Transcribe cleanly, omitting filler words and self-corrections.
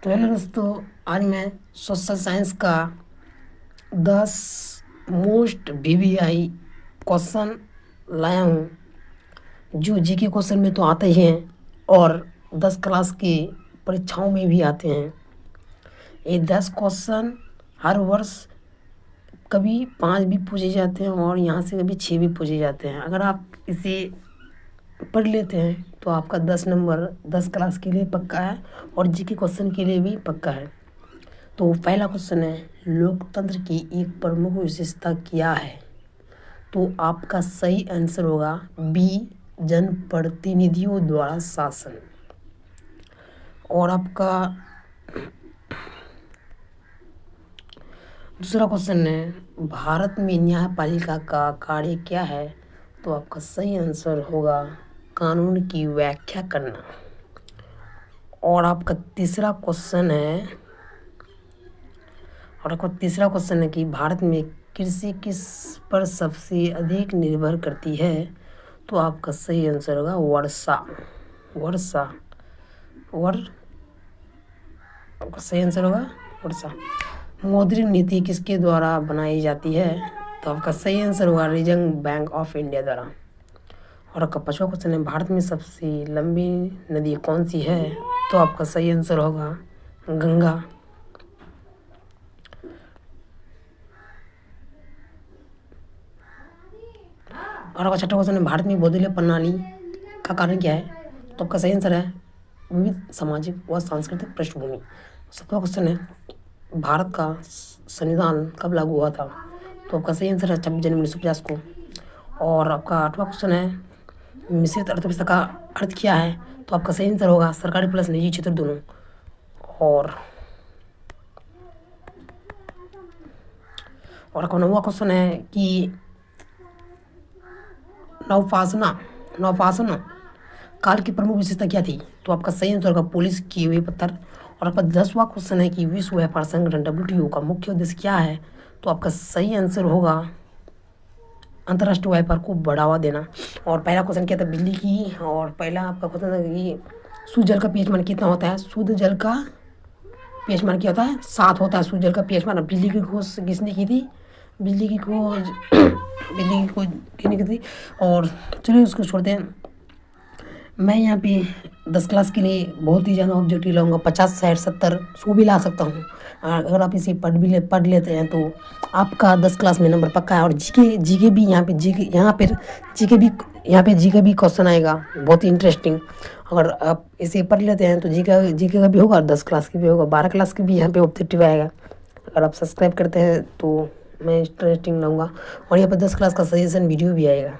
तो हेलो दोस्तों, आज मैं सोशल साइंस का 10 मोस्ट वीवीआई क्वेश्चन लाया हूँ, जो जीके क्वेश्चन में तो आते ही हैं और 10 क्लास की परीक्षाओं में भी आते हैं। ये 10 क्वेश्चन हर वर्ष कभी 5 भी पूछे जाते हैं और यहाँ से कभी 6 भी पूछे जाते हैं। अगर आप इसे पढ़ लेते हैं तो आपका 10 नंबर 10 क्लास के लिए पक्का है और जीके क्वेश्चन के लिए भी पक्का है। तो पहला क्वेश्चन है, लोकतंत्र की एक प्रमुख विशेषता क्या है? तो आपका सही आंसर होगा बी, जनप्रतिनिधियों द्वारा शासन। और आपका दूसरा क्वेश्चन है, भारत में न्यायपालिका का कार्य क्या है? तो आपका सही आंसर होगा कानून की व्याख्या करना। और आपका तीसरा क्वेश्चन है कि भारत में कृषि किस पर सबसे अधिक निर्भर करती है? तो आपका सही आंसर होगा आपका सही आंसर होगा वर्षा। मौद्रिक नीति किसके द्वारा बनाई जाती है? तो आपका सही आंसर होगा रिजर्व बैंक ऑफ इंडिया द्वारा। और आपका पांचवा क्वेश्चन है, भारत में सबसे लंबी नदी कौन सी है? तो आपका सही आंसर होगा गंगा। और आपका छठा क्वेश्चन है, भारत में बहुदलीय प्रणाली का कारण क्या है? तो आपका सही आंसर है विविध सामाजिक व सांस्कृतिक पृष्ठभूमि। सातवां क्वेश्चन है, भारत का संविधान कब लागू हुआ था? तो आपका सही आंसर है 26 जनवरी 1950 को। और आपका आठवां क्वेश्चन है, मिश्रित अर्थव्यवस्था का अर्थ क्या है? तो आपका सही आंसर होगा सरकारी प्लस निजी क्षेत्र दोनों। और आपका नौवां क्वेश्चन है कि नवपाषाण काल की प्रमुख विशेषता क्या थी? तो आपका सही आंसर होगा पुलिस किए हुए पत्थर। और आपका 10वां क्वेश्चन है कि विश्व व्यापार संगठन WTO का मुख्य उद्देश्य क्या है? तो आपका सही आंसर होगा अंतर्राष्ट्रीय व्यापार को बढ़ावा देना। और पहला क्वेश्चन क्या था बिजली की, और पहला आपका क्वेश्चन था कि शुद्ध जल का pH मान कितना होता है? शुद्ध जल का pH मान क्या होता है? 7 होता है शुद्ध जल का pH मान। बिजली की खोज किसने की थी? बिजली की खोज किसने की थी? और चलिए उसको छोड़ते हैं। मैं यहाँ पे 10 क्लास के लिए बहुत ही ज़्यादा ऑब्जेक्टिव लाऊंगा, 50, 60, 70 100 भी ला सकता हूँ। अगर आप इसे पढ़ लेते हैं तो आपका 10 क्लास में नंबर पक्का है। और जीके भी यहाँ पे जीके भी क्वेश्चन आएगा, बहुत ही इंटरेस्टिंग। अगर आप इसे पढ़ लेते हैं तो जीके का भी होगा और 10 क्लास की भी होगा, 12 क्लास की भी यहाँ पे ऑब्जेक्टिव आएगा। अगर आप सब्सक्राइब करते हैं तो मैं इंटरेस्टिंग लाऊंगा। और यहाँ पर 10 क्लास का सजेशन वीडियो भी आएगा।